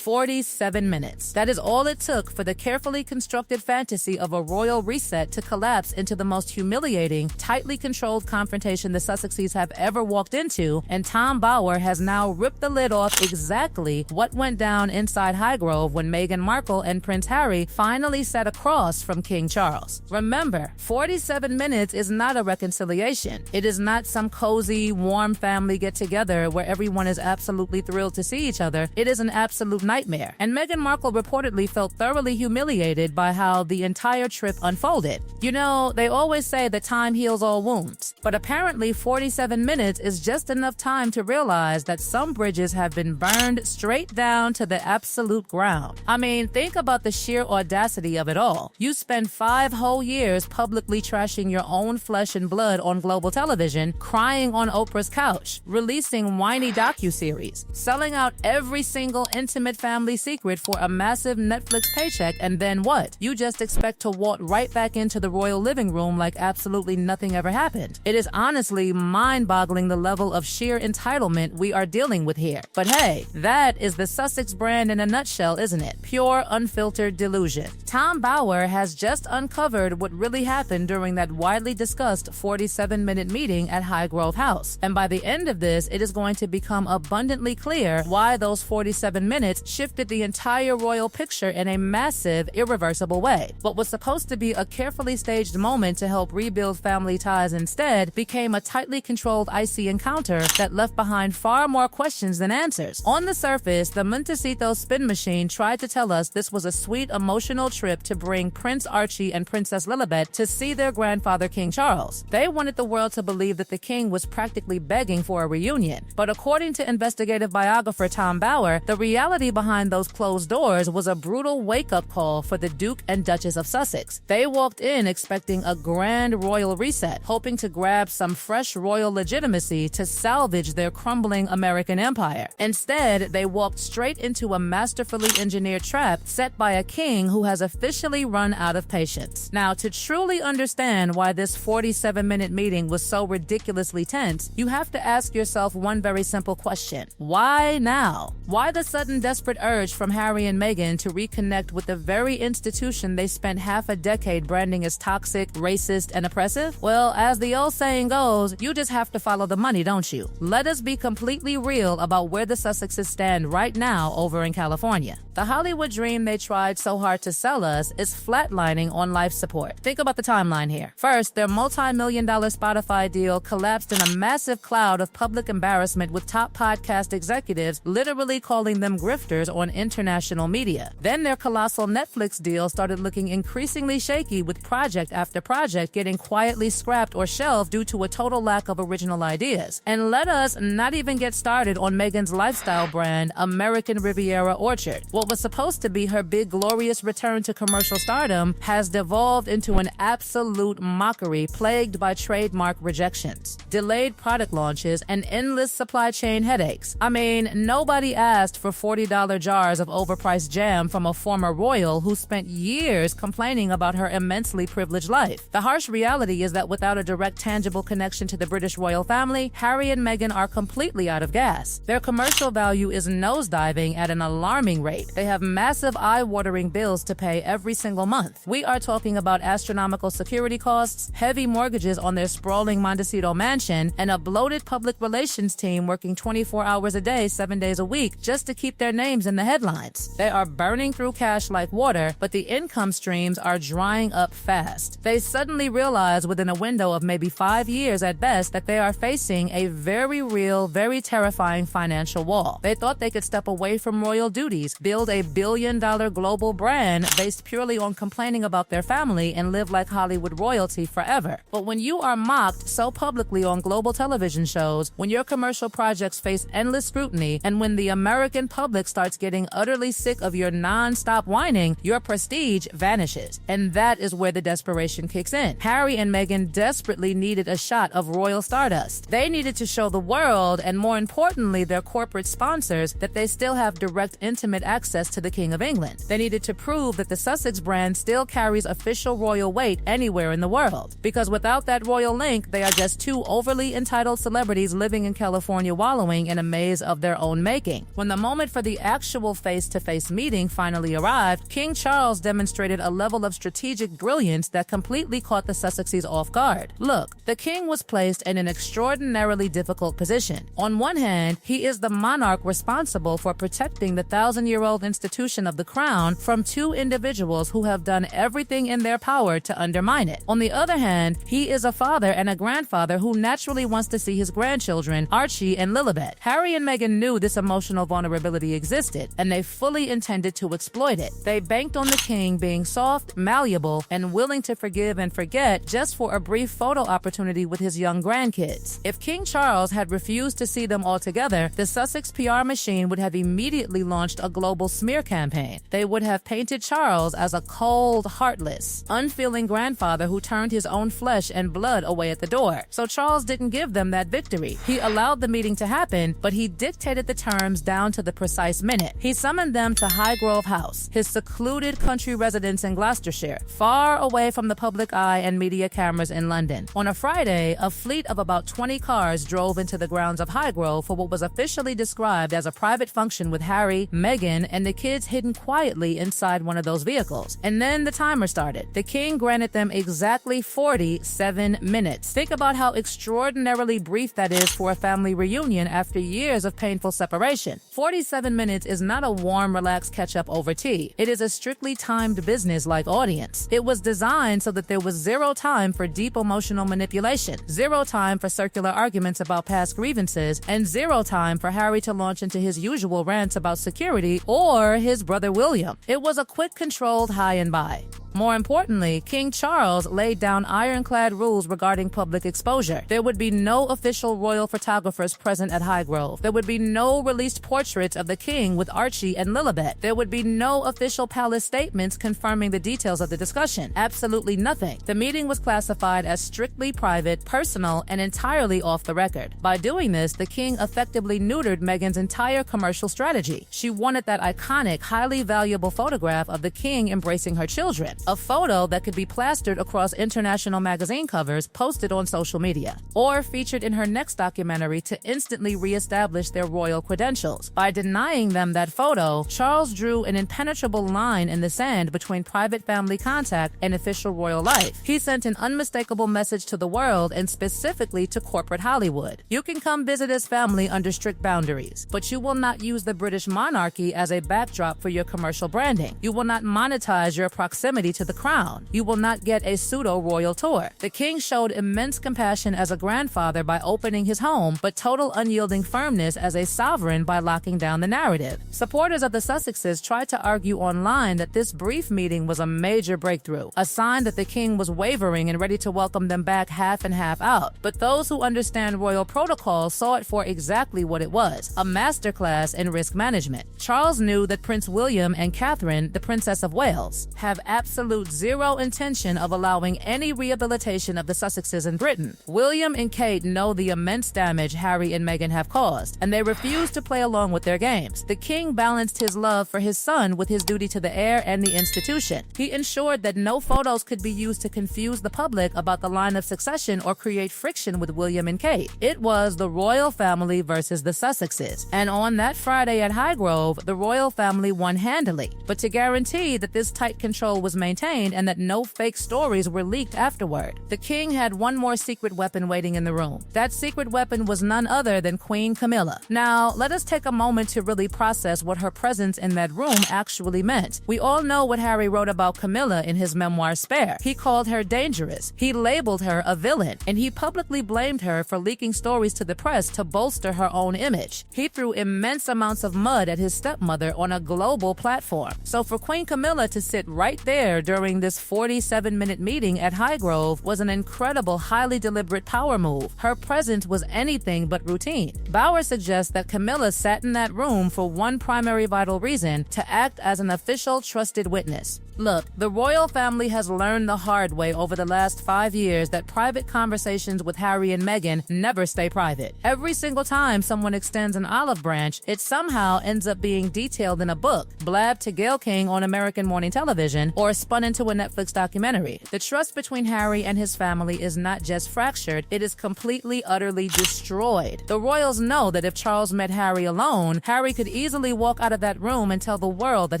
47 minutes. That is all it took for the carefully constructed fantasy of a royal reset to collapse into the most humiliating, tightly controlled confrontation the Sussexes have ever walked into, and Tom Bower has now ripped the lid off exactly what went down inside Highgrove when Meghan Markle and Prince Harry finally sat across from King Charles. Remember, 47 minutes is not a reconciliation. It is not some cozy, warm family get-together where everyone is absolutely thrilled to see each other. It is an absolute nightmare. And Meghan Markle reportedly felt thoroughly humiliated by how the entire trip unfolded. You know, they always say that time heals all wounds, but apparently 47 minutes is just enough time to realize that some bridges have been burned straight down to the absolute ground. I mean, think about the sheer audacity of it all. You spend 5 whole years publicly trashing your own flesh and blood on global television, crying on Oprah's couch, releasing whiny docuseries, selling out every single intimate family secret for a massive Netflix paycheck, and then what? You just expect to walk right back into the royal living room like absolutely nothing ever happened. It is honestly mind-boggling the level of sheer entitlement we are dealing with here. But hey, that is the Sussex brand in a nutshell, isn't it? Pure, unfiltered delusion. Tom Bower has just uncovered what really happened during that widely discussed 47-minute meeting at Highgrove House. And by the end of this, it is going to become abundantly clear why those 47 minutes shifted the entire royal picture in a massive, irreversible way. What was supposed to be a carefully staged moment to help rebuild family ties instead became a tightly controlled icy encounter that left behind far more questions than answers. On the surface, the Montecito spin machine tried to tell us this was a sweet, emotional trip to bring Prince Archie and Princess Lilibet to see their grandfather King Charles. They wanted the world to believe that the king was practically begging for a reunion. But according to investigative biographer Tom Bower, the reality behind those closed doors was a brutal wake-up call for the Duke and Duchess of Sussex. They walked in expecting a grand royal reset, hoping to grab some fresh royal legitimacy to salvage their crumbling American empire. Instead, they walked straight into a masterfully engineered trap set by a king who has officially run out of patience. Now, to truly understand why this 47-minute meeting was so ridiculously tense, you have to ask yourself one very simple question. Why now? Why the sudden desperate urge from Harry and Meghan to reconnect with the very institution they spent half a decade branding as toxic, racist, and oppressive? Well, as the old saying goes, you just have to follow the money, don't you? Let us be completely real about where the Sussexes stand right now over in California. The Hollywood dream they tried so hard to sell us is flatlining on life support. Think about the timeline here. First, their multi-million-dollar Spotify deal collapsed in a massive cloud of public embarrassment with top podcast executives literally calling them grifters on international media. Then their colossal Netflix deal started looking increasingly shaky, with project after project getting quietly scrapped or shelved due to a total lack of original ideas. And let us not even get started on Meghan's lifestyle brand, American Riviera Orchard. What was supposed to be her big glorious return to commercial stardom has devolved into an absolute mockery plagued by trademark rejections, delayed product launches, and endless supply chain headaches. I mean, nobody asked for $40 jars of overpriced jam from a former royal who spent years complaining about her immensely privileged life. The harsh reality is that without a direct, tangible connection to the British royal family, Harry and Meghan are completely out of gas. Their commercial value is nosediving at an alarming rate. They have massive, eye-watering bills to pay every single month. We are talking about astronomical security costs, heavy mortgages on their sprawling Montecito mansion, and a bloated public relations team working 24 hours a day, 7 days a week, just to keep their names in the headlines. They are burning through cash like water, but the income streams are drying up fast. They suddenly realize within a window of maybe 5 years at best that they are facing a very real, very terrifying financial wall. They thought they could step away from royal duties, build a billion-dollar global brand based purely on complaining about their family, and live like Hollywood royalty forever. But when you are mocked so publicly on global television shows, when your commercial projects face endless scrutiny, and when the American public starts getting utterly sick of your non-stop whining, your prestige vanishes. And that is where the desperation kicks in. Harry and Meghan desperately needed a shot of royal stardust. They needed to show the world, and more importantly, their corporate sponsors, that they still have direct, intimate access access to the King of England. They needed to prove that the Sussex brand still carries official royal weight anywhere in the world, because without that royal link, they are just two overly entitled celebrities living in California wallowing in a maze of their own making. When the moment for the actual face-to-face meeting finally arrived, King Charles demonstrated a level of strategic brilliance that completely caught the Sussexes off guard. Look, the king was placed in an extraordinarily difficult position. On one hand, he is the monarch responsible for protecting the thousand-year-old institution of the crown from two individuals who have done everything in their power to undermine it. On the other hand, he is a father and a grandfather who naturally wants to see his grandchildren, Archie and Lilibet. Harry and Meghan knew this emotional vulnerability existed, and they fully intended to exploit it. They banked on the king being soft, malleable, and willing to forgive and forget just for a brief photo opportunity with his young grandkids. If King Charles had refused to see them all together, the Sussex PR machine would have immediately launched a global smear campaign. They would have painted Charles as a cold, heartless, unfeeling grandfather who turned his own flesh and blood away at the door. So Charles didn't give them that victory. He allowed the meeting to happen, but he dictated the terms down to the precise minute. He summoned them to Highgrove House, his secluded country residence in Gloucestershire, far away from the public eye and media cameras in London. On a Friday, a fleet of about 20 cars drove into the grounds of Highgrove for what was officially described as a private function with Harry, Meghan, and the kids hidden quietly inside one of those vehicles. And then the timer started. The king granted them exactly 47 minutes. Think about how extraordinarily brief that is for a family reunion after years of painful separation. 47 minutes is not a warm, relaxed catch-up over tea. It is a strictly timed business-like audience. It was designed so that there was zero time for deep emotional manipulation, zero time for circular arguments about past grievances, and zero time for Harry to launch into his usual rants about security or his brother William. It was a quick, controlled high and by. More importantly, King Charles laid down ironclad rules regarding public exposure. There would be no official royal photographers present at Highgrove. There would be no released portraits of the king with Archie and Lilibet. There would be no official palace statements confirming the details of the discussion. Absolutely nothing. The meeting was classified as strictly private, personal, and entirely off the record. By doing this, the king effectively neutered Meghan's entire commercial strategy. She wanted that iconic, highly valuable photograph of the king embracing her children. A photo that could be plastered across international magazine covers, posted on social media, or featured in her next documentary to instantly reestablish their royal credentials. By denying them that photo, Charles drew an impenetrable line in the sand between private family contact and official royal life. He sent an unmistakable message to the world and specifically to corporate Hollywood. You can come visit as family under strict boundaries, but you will not use the British monarchy as a backdrop for your commercial branding. You will not monetize your proximity to the crown. You will not get a pseudo-royal tour. The king showed immense compassion as a grandfather by opening his home, but total unyielding firmness as a sovereign by locking down the narrative. Supporters of the Sussexes tried to argue online that this brief meeting was a major breakthrough, a sign that the king was wavering and ready to welcome them back half and half out. But those who understand royal protocol saw it for exactly what it was, a masterclass in risk management. Charles knew that Prince William and Catherine, the Princess of Wales, have absolute zero intention of allowing any rehabilitation of the Sussexes in Britain. William and Kate know the immense damage Harry and Meghan have caused, and they refuse to play along with their games. The king balanced his love for his son with his duty to the heir and the institution. He ensured that no photos could be used to confuse the public about the line of succession or create friction with William and Kate. It was the royal family versus the Sussexes, and on that Friday at Highgrove, the royal family won handily. But to guarantee that this tight control was maintained and that no fake stories were leaked afterward, the king had one more secret weapon waiting in the room. That secret weapon was none other than Queen Camilla. Now, let us take a moment to really process what her presence in that room actually meant. We all know what Harry wrote about Camilla in his memoir Spare. He called her dangerous, he labeled her a villain, and he publicly blamed her for leaking stories to the press to bolster her own image. He threw immense amounts of mud at his stepmother on a global platform. So for Queen Camilla to sit right there during this 47-minute meeting at Highgrove was an incredible, highly deliberate power move. Her presence was anything but routine. Bower suggests that Camilla sat in that room for one primary vital reason: to act as an official trusted witness. Look, the royal family has learned the hard way over the last 5 years that private conversations with Harry and Meghan never stay private. Every single time someone extends an olive branch, it somehow ends up being detailed in a book, blabbed to Gayle King on American morning television, or spun into a Netflix documentary. The trust between Harry and his family is not just fractured, it is completely, utterly destroyed. The royals know that if Charles met Harry alone, Harry could easily walk out of that room and tell the world that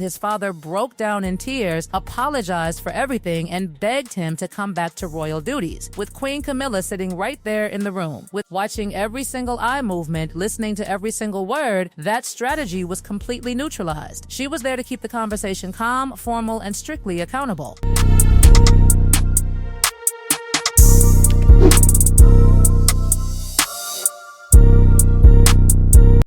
his father broke down in tears, apologized for everything, and begged him to come back to royal duties, with Queen Camilla sitting right there in the room. With watching every single eye movement, listening to every single word, that strategy was completely neutralized. She was there to keep the conversation calm, formal, and strictly accountable.